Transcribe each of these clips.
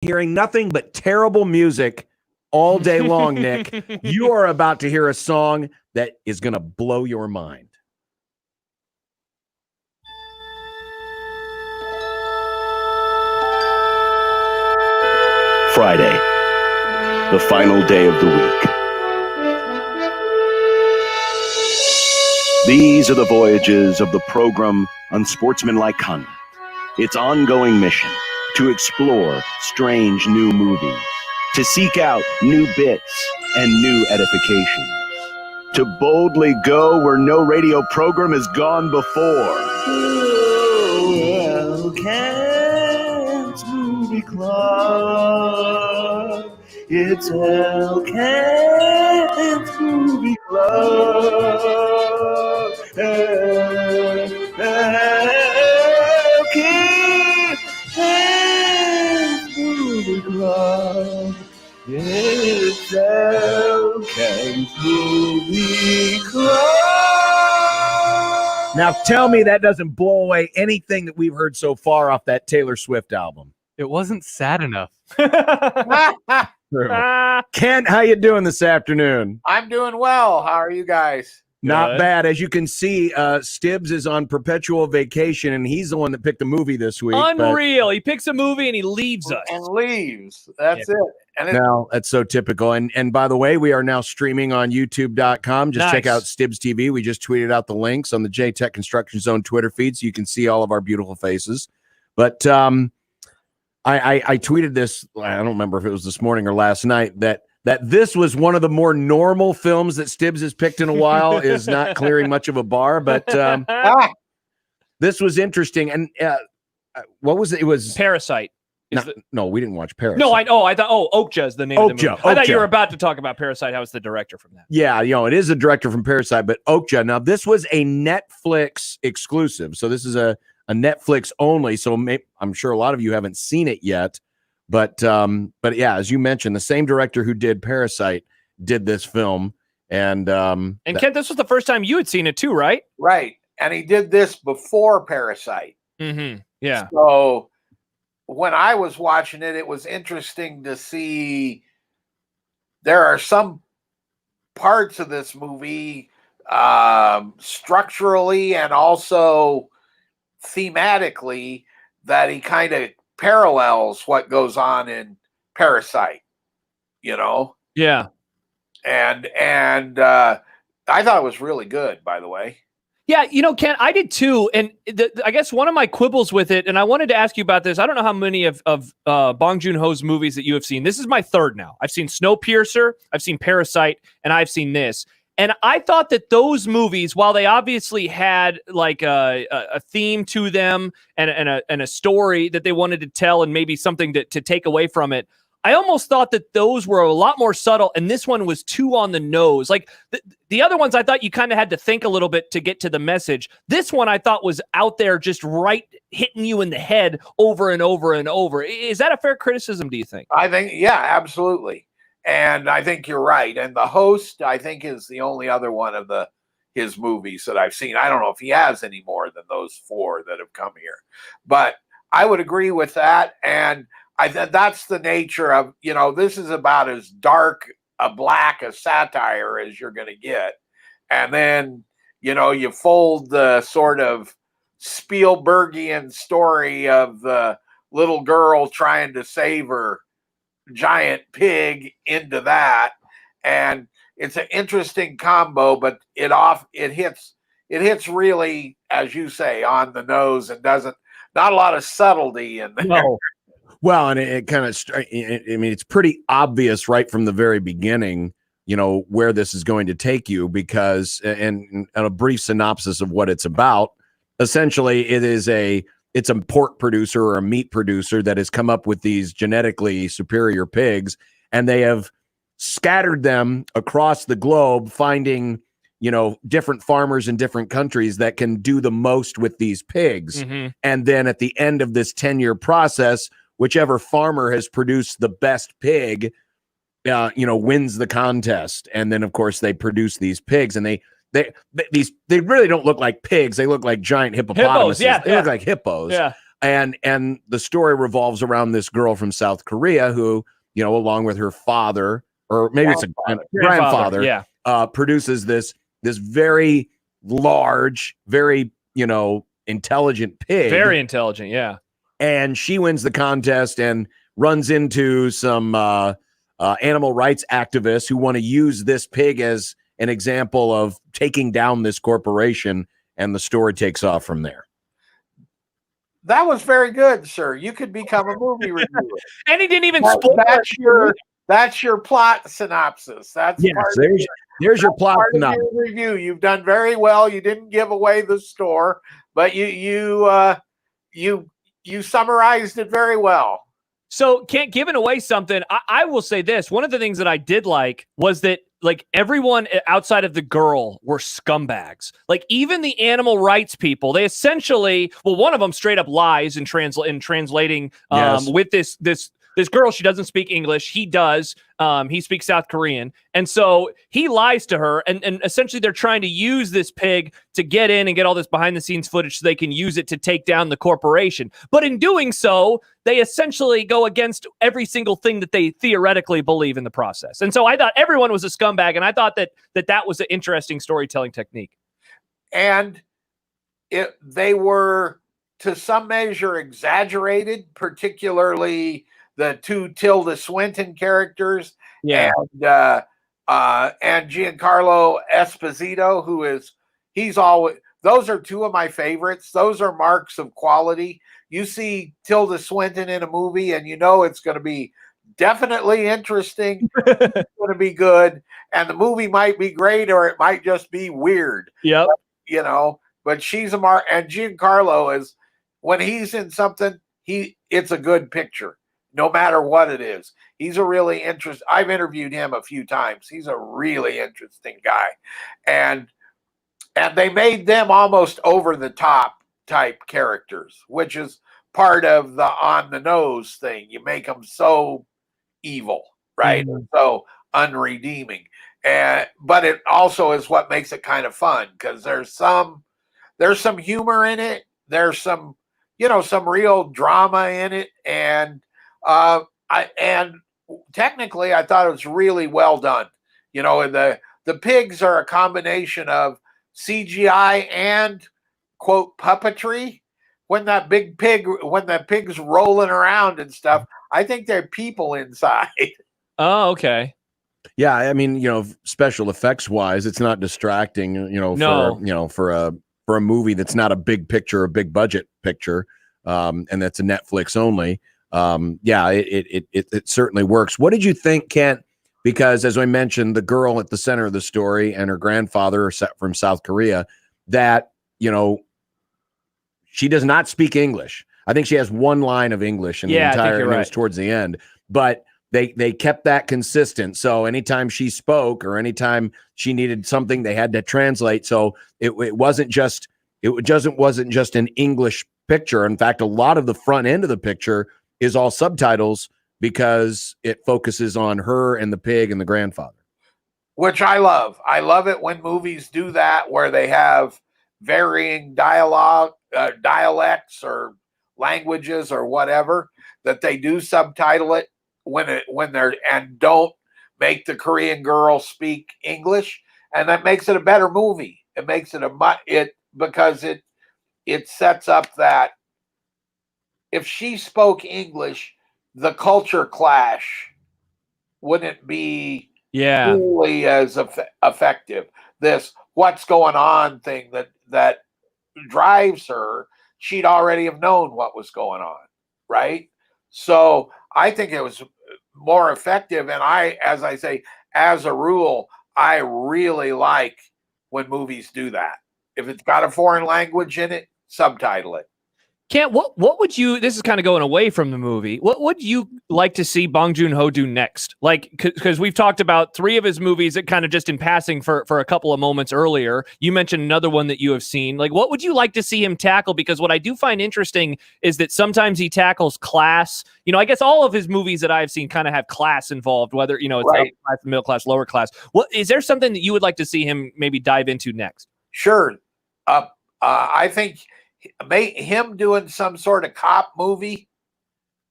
hearing nothing but terrible music all day long, Nick. You are about to hear a song that is going to blow your mind. Friday, the final day of the week. These are the voyages of the program Unsportsmanlike Conduct. Its ongoing mission to explore strange new movies, to seek out new bits and new edifications, to boldly go where no radio program has gone before. Oh, Hellcat's Movie Club. It's Hellcat's Movie Club. Hellcat's Movie Club. It's Hellcat's Movie Club. Now tell me that doesn't blow away anything that we've heard so far off that Taylor Swift album. It wasn't sad enough. Kent, how you doing this afternoon? I'm doing well. How are you guys? Not bad. As you can see, Stibbs is on perpetual vacation, and he's the one that picked the movie this week. Unreal. He picks a movie and he leaves us. And leaves. That's it. And Now, that's so typical. And by the way, we are now streaming on YouTube.com. Just check out Stibbs TV. We just tweeted out the links on the J-Tech Construction Zone Twitter feed so you can see all of our beautiful faces. But I tweeted this, I don't remember if it was this morning or last night, that this was one of the more normal films that Stibbs has picked in a while. Is not clearing much of a bar, but this was interesting. And what was it? It was Parasite. No, we didn't watch Parasite. No, I thought, Okja is the name of the movie. I thought you were about to talk about Parasite. How was the director from that? Yeah, it is a director from Parasite, but Okja. Now, this was a Netflix exclusive. So this is a Netflix only. So I'm sure a lot of you haven't seen it yet. But yeah, as you mentioned, the same director who did Parasite did this film. And Kent, this was the first time you had seen it too, right? Right. And he did this before Parasite. Mm-hmm. Yeah. So when I was watching it, it was interesting to see there are some parts of this movie structurally and also thematically that he kind of parallels what goes on in Parasite, Yeah. And I thought it was really good, by the way. Yeah, Ken, I did too. And I guess one of my quibbles with it, and I wanted to ask you about this. I don't know how many of Bong Joon-ho's movies that you have seen. This is my third now. I've seen Snowpiercer, I've seen Parasite, and I've seen this. And I thought that those movies, while they obviously had like a theme to them and a story that they wanted to tell and maybe something to take away from it, I almost thought that those were a lot more subtle, and this one was too on the nose. Like the other ones, I thought you kind of had to think a little bit to get to the message. This one I thought was out there just right hitting you in the head over and over and over. Is that a fair criticism, do you think? I think, yeah, absolutely. And I think you're right. And The Host, I think, is the only other one of his movies that I've seen. I don't know if he has any more than those four that have come here. But I would agree with that. And that's the nature of, this is about as dark a black a satire as you're going to get. And then, you fold the sort of Spielbergian story of the little girl trying to save her giant pig into that. And it's an interesting combo, but it hits really, as you say, on the nose and not a lot of subtlety in there. No. Well, and it kind of, it's pretty obvious right from the very beginning, where this is going to take you because, and a brief synopsis of what it's about, essentially it's a pork producer or a meat producer that has come up with these genetically superior pigs, and they have scattered them across the globe, finding, different farmers in different countries that can do the most with these pigs. Mm-hmm. And then at the end of this 10-year process, whichever farmer has produced the best pig, wins the contest. And then, of course, they produce these pigs, and they really don't look like pigs. They look like giant hippopotamuses. Hippos, yeah, they look like hippos. Yeah. And the story revolves around this girl from South Korea who, along with her father, or maybe it's a grandfather, yeah, produces this very large, very intelligent pig. Very intelligent, yeah. And she wins the contest and runs into some animal rights activists who want to use this pig as an example of taking down this corporation, and the story takes off from there. That was very good, sir. You could become a movie reviewer. And he didn't even spoil that's your plot synopsis. That's there's your plot synopsis. Your review. You've done very well. You didn't give away the store, but you summarized it very well. So, giving away something, I will say this. One of the things that I did like was that, like, everyone outside of the girl were scumbags. Like, even the animal rights people, they essentially, one of them straight up lies in translating with this girl. She doesn't speak English. He does. He speaks South Korean. And so he lies to her. And essentially they're trying to use this pig to get in and get all this behind the scenes footage so they can use it to take down the corporation. But in doing so, they essentially go against every single thing that they theoretically believe in the process. And so I thought everyone was a scumbag. And I thought that was an interesting storytelling technique. And they were, to some measure, exaggerated, particularly the two Tilda Swinton characters, and Giancarlo Esposito, those are two of my favorites. Those are marks of quality. You see Tilda Swinton in a movie and it's going to be definitely interesting. It's going to be good. And the movie might be great, or it might just be weird. Yep. But she's a mark. And Giancarlo is, when he's in something, it's a good picture. No matter what it is, he's a really interesting. I've interviewed him a few times. He's a really interesting guy, and they made them almost over the top type characters, which is part of the on the nose thing. You make them so evil, right? Mm-hmm. So unredeeming, but it also is what makes it kind of fun, because there's some humor in it. There's some some real drama in it, and technically, I thought it was really well done. And the pigs are a combination of CGI and, quote, puppetry. When that pig's rolling around and stuff, I think there are people inside. Oh, okay. Yeah, I mean, special effects wise, it's not distracting. For a movie that's not a big picture, a big budget picture, and that's a Netflix only. It certainly works. What did you think, Kent? Because as I mentioned, the girl at the center of the story and her grandfather are from South Korea, that, she does not speak English. I think she has one line of English in the entire, and it was towards the end, but they kept that consistent. So anytime she spoke or anytime she needed something, they had to translate. So it wasn't just an English picture. In fact, a lot of the front end of the picture is all subtitles, because it focuses on her and the pig and the grandfather. Which I love. I love it when movies do that, where they have varying dialects or languages or whatever, that they do subtitle it and don't make the Korean girl speak English. And that makes it a better movie. It makes it because it sets up that if she spoke English, the culture clash wouldn't be nearly as effective. This what's going on thing that drives her, she'd already have known what was going on, right? So I think it was more effective. And as I say, as a rule, I really like when movies do that. If it's got a foreign language in it, subtitle it. Kent, what would you, this is kind of going away from the movie, what would you like to see Bong Joon-ho do next? Like, because we've talked about 3 of his movies that kind of just in passing for a couple of moments earlier. You mentioned another one that you have seen. Like, what would you like to see him tackle? Because what I do find interesting is that sometimes he tackles class. I guess all of his movies that I've seen kind of have class involved, whether, it's right. Upper class, middle class, lower class. What is there something that you would like to see him maybe dive into next? Sure. I think him doing some sort of cop movie,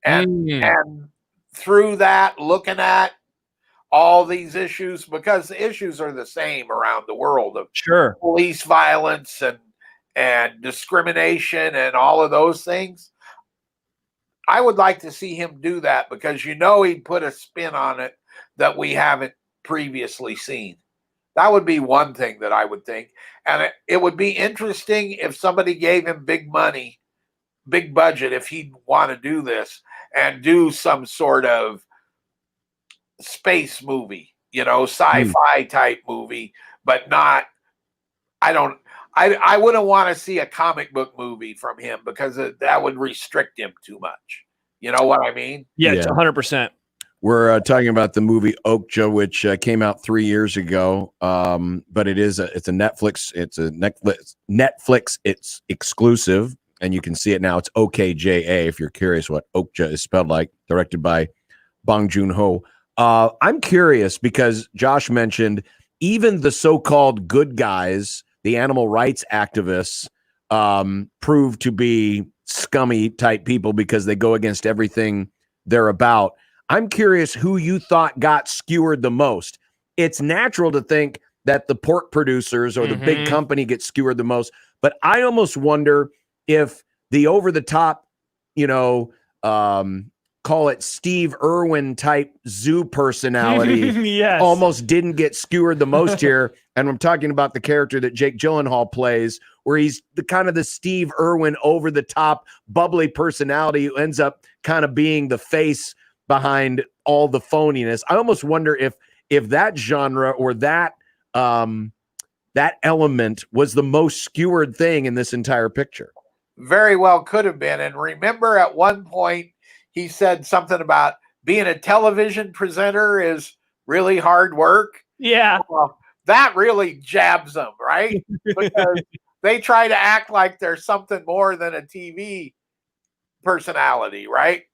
and Mm. and through that looking at all these issues, because the issues are the same around the world of Sure. police violence and discrimination and all of those things. I would like to see him do that, because he'd put a spin on it that we haven't previously seen. That would be one thing that I would think. And it would be interesting if somebody gave him big money, big budget, if he'd want to do this and do some sort of space movie, sci-fi type movie, but not, I wouldn't want to see a comic book movie from him, because that would restrict him too much. You know what I mean? Yeah, 100%. We're talking about the movie Okja, which came out 3 years ago. But it's a Netflix it's exclusive, and you can see it now. It's OKJA if you're curious what Okja is spelled like. Directed by Bong Joon-ho. I'm curious because Josh mentioned even the so-called good guys, the animal rights activists, prove to be scummy type people because they go against everything they're about. I'm curious who you thought got skewered the most. It's natural to think that the pork producers or the big company get skewered the most, but I almost wonder if the over-the-top, call it Steve Irwin type zoo personality yes. almost didn't get skewered the most here. And I'm talking about the character that Jake Gyllenhaal plays, where he's the kind of the Steve Irwin over the top bubbly personality who ends up kind of being the face behind all the phoniness. I almost wonder if that genre or that element was the most skewered thing in this entire picture. Very well could have been. And remember, at one point he said something about being a television presenter is really hard work. Yeah. Well, that really jabs them, right? Because they try to act like they're something more than a TV personality, right?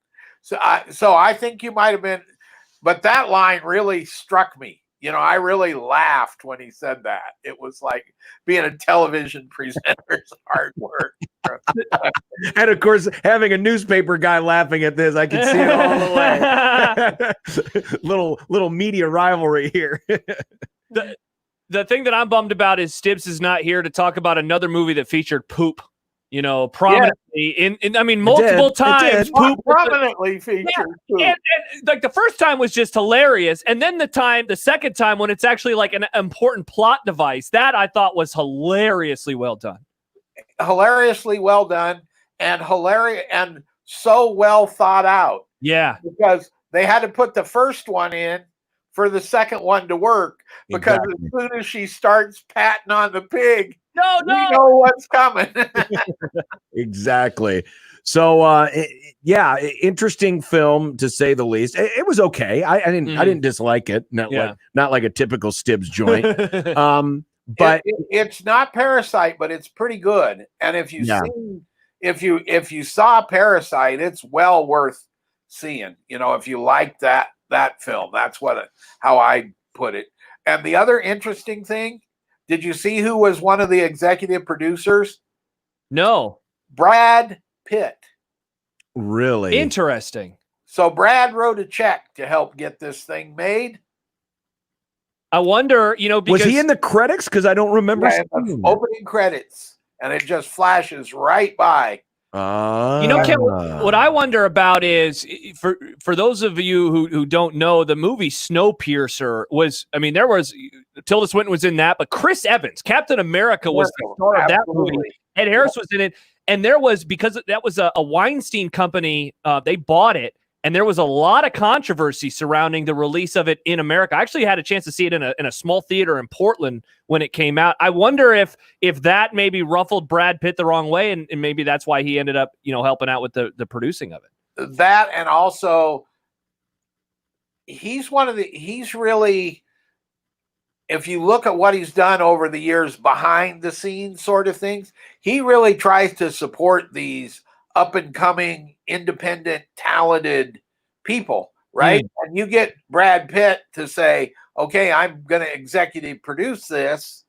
So I think you might have been, but that line really struck me. I really laughed when he said that. It was like being a television presenter is hard work. And of course, having a newspaper guy laughing at this, I can see it all the way. little media rivalry here. The thing that I'm bummed about is Stibbs is not here to talk about another movie that featured poop, prominently multiple times. Poop prominently featured. Yeah. And like the first time was just hilarious, and then the second time when it's actually like an important plot device, that I thought was hilariously well done. Hilariously well done, and hilarious and so well thought out. Yeah, because they had to put the first one in for the second one to work, because as soon as she starts patting on the pig, you know what's coming. Exactly. So interesting film to say the least. It was okay. I didn't dislike it. Not like a typical Stibbs joint. But it's not Parasite, but it's pretty good. And if you saw Parasite, it's well worth seeing. If you like that film, that's how I put it. And the other interesting thing, did you see who was one of the executive producers? No. Brad Pitt. Really interesting. So Brad wrote a check to help get this thing made. I wonder, because was he in the credits? Because I don't remember opening credits, and it just flashes right by. Ken, what I wonder about is for those of you who don't know, the movie Snowpiercer was, there was Tilda Swinton was in that, but Chris Evans, Captain America, was the star of that movie. Ed Harris was in it, and there was, because that was a Weinstein company, they bought it. And there was a lot of controversy surrounding the release of it in America. I actually had a chance to see it in a small theater in Portland when it came out. I wonder if that maybe ruffled Brad Pitt the wrong way, and maybe that's why he ended up, helping out with the producing of it. That, and also he's really, if you look at what he's done over the years behind the scenes sort of things, he really tries to support these up and coming, independent, talented people, right? And you get Brad Pitt to say, okay, I'm going to executive produce this.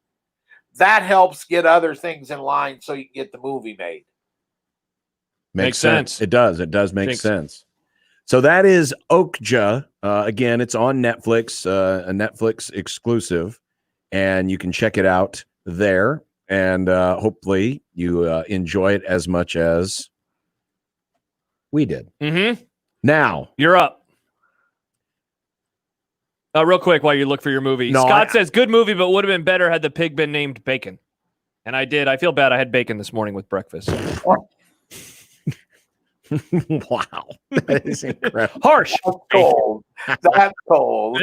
That helps get other things in line so you can get the movie made. Makes sense. It does. It does make Jinx. sense. So that is Okja. Again, it's on Netflix, a Netflix exclusive, and you can check it out there. And hopefully you enjoy it as much as we did. Mm-hmm. Now You're up. Real quick while you look for your movie. No, Scott says, good movie, but would have been better had the pig been named Bacon. And I did. I feel bad. I had bacon this morning with breakfast. wow, that is incredible. Harsh. That's cold. That's cold.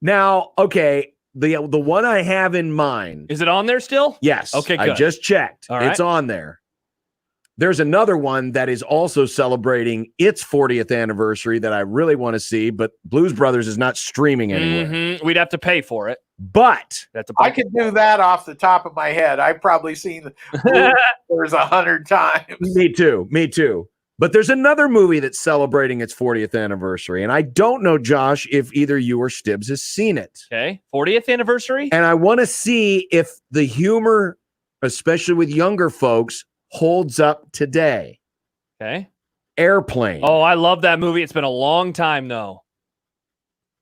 Now, okay, the one I have in mind. Is it on there still? Yes. Okay, I good. just checked. All right. It's on there. There's another one that is also celebrating its 40th anniversary that I really want to see, but Blues Brothers is not streaming anywhere. Mm-hmm. We'd have to pay for it. But That's a I could do that off the top of my head. I've probably seen there's 100 times. Me too. But there's another movie that's celebrating its 40th anniversary, and I don't know, Josh, if either you or Stibbs has seen it. Okay. 40th anniversary? And I want to see if the humor, especially with younger folks, holds up today. Okay. Airplane. Oh, I love that movie. It's been a long time, though.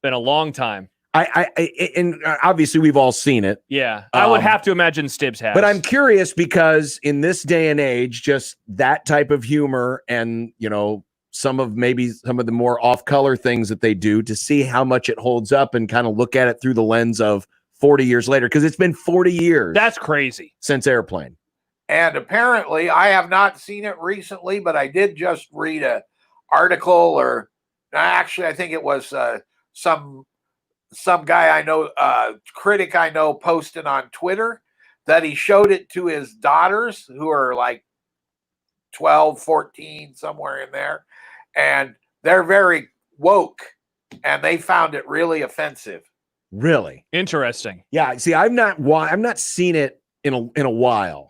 Been a long time. And obviously we've all seen it. Yeah. I would have to imagine Stibbs has. But I'm curious because in this day and age, just that type of humor and, some of the more off-color things that they do to see how much it holds up and kind of look at it through the lens of 40 years later, because it's been 40 years. That's crazy. Since Airplane. And apparently, I have not seen it recently, but I did just read an article, or actually, I think it was some guy I know, critic I know, posted on Twitter that he showed it to his daughters, who are like 12, 14, somewhere in there, and they're very woke, and they found it really offensive. Really interesting. Yeah. See, I've not seen it in a while.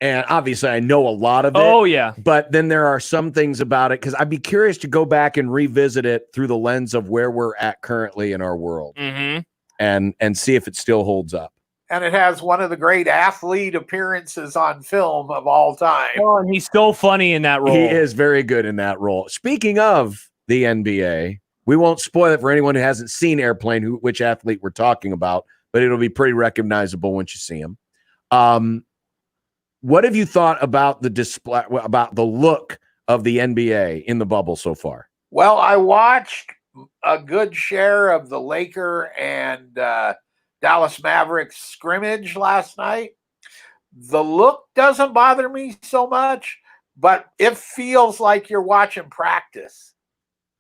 And obviously, I know a lot of it. Oh, yeah. But then there are some things about it, because I'd be curious to go back and revisit it through the lens of where we're at currently in our world, and see if it still holds up. And it has one of the great athlete appearances on film of all time. Oh, and he's so funny in that role. He is very good in that role. Speaking of the NBA, we won't spoil it for anyone who hasn't seen Airplane, which athlete we're talking about, but it'll be pretty recognizable once you see him. What have you thought about the display, about the look of the NBA in the bubble so far? Well, I watched a good share of the Laker and Dallas Mavericks scrimmage last night. The look doesn't bother me so much, but it feels like you're watching practice,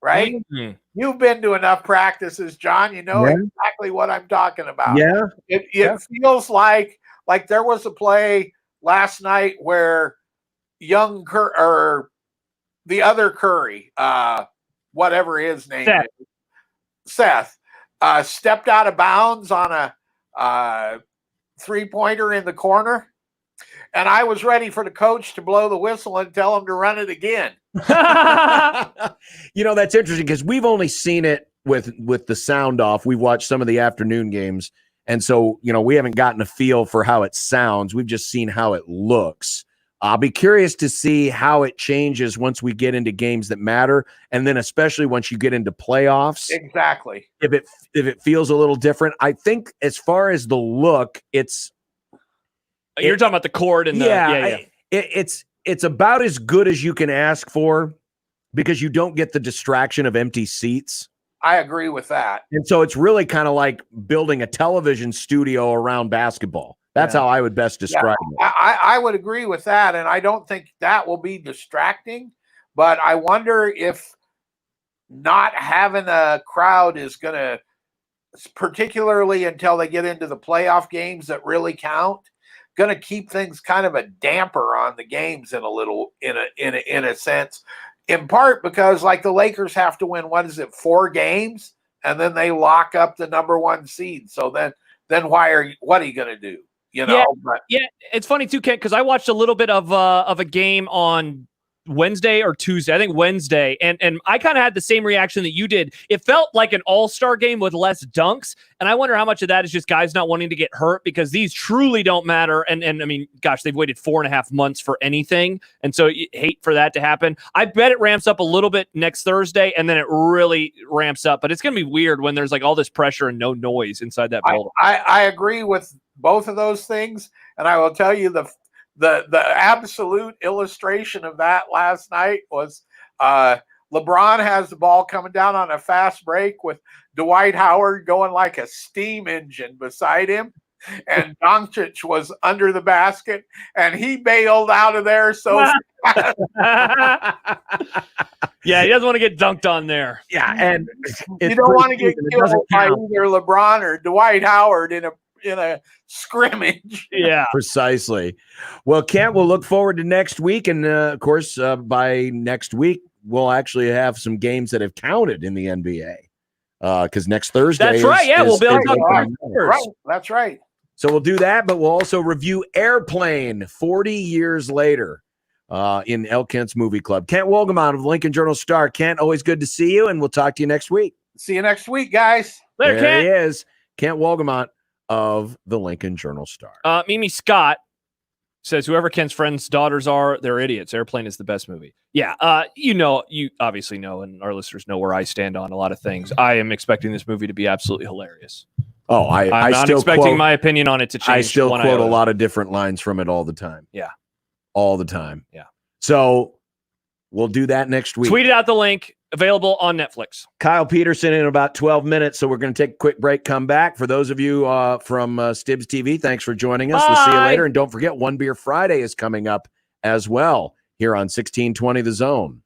right? Mm-hmm. You've been to enough practices, John. You know exactly what I'm talking about. Yeah. It feels like there was a play last night where young or the other Curry, whatever his name is, Seth, stepped out of bounds on a three-pointer in the corner, and I was ready for the coach to blow the whistle and tell him to run it again. That's interesting, because we've only seen it with the sound off. We've watched some of the afternoon games. And so, we haven't gotten a feel for how it sounds. We've just seen how it looks. I'll be curious to see how it changes once we get into games that matter. And then especially once you get into playoffs. Exactly. If it feels a little different. I think as far as the look, you're talking about the court and it's about as good as you can ask for, because you don't get the distraction of empty seats. I agree with that. And so it's really kind of like building a television studio around basketball. That's how I would best describe it. I would agree with that. And I don't think that will be distracting, but I wonder if not having a crowd is going to, particularly until they get into the playoff games that really count, going to keep things kind of a damper on the games in a sense. In part because, like, the Lakers have to win, 4 games, and then they lock up the number 1 seed. So then what are you going to do? Yeah, it's funny too, Kent, because I watched a little bit of a game on Wednesday or Tuesday. I think Wednesday. And I kind of had the same reaction that you did. It felt like an all-star game with less dunks. And I wonder how much of that is just guys not wanting to get hurt, because these truly don't matter. And I mean, gosh, they've waited 4.5 months for anything. And so you hate for that to happen. I bet it ramps up a little bit next Thursday, and then it really ramps up. But it's going to be weird when there's like all this pressure and no noise inside that building. I agree with both of those things. And I will tell you the absolute illustration of that last night was LeBron has the ball coming down on a fast break with Dwight Howard going like a steam engine beside him, and Doncic was under the basket, and he bailed out of there so fast. Yeah, he doesn't want to get dunked on there. Yeah, and you don't want to get killed by either LeBron or Dwight Howard in a scrimmage. Yeah, precisely. Well, Kent, we'll look forward to next week, and of course, by next week, we'll actually have some games that have counted in the NBA. Because next Thursday, that's right. Yeah, we'll be able to talk about right. That's right. So we'll do that, but we'll also review Airplane 40 years later in El Kent's Movie Club. Kent Wolgamott of Lincoln Journal-Star. Kent, always good to see you, and we'll talk to you next week. See you next week, guys. Later, there Kent. He is, Kent Wolgamott of the Lincoln Journal-Star. Mimi Scott says, whoever Kent's friends' daughters are, they're idiots. Airplane is the best movie. Yeah, you obviously know, and our listeners know where I stand on a lot of things. I am expecting this movie to be absolutely hilarious. Oh, I'm not still expecting quote, my opinion on it to change. I still one quote iota. a lot of different lines from it all the time. Yeah. All the time. Yeah. So we'll do that next week. Tweeted out the link, available on Netflix. Kyle Peterson in about 12 minutes. So we're going to take a quick break, come back. For those of you from Stibbs TV, thanks for joining us. Bye. We'll see you later. And don't forget, One Beer Friday is coming up as well here on 1620 The Zone.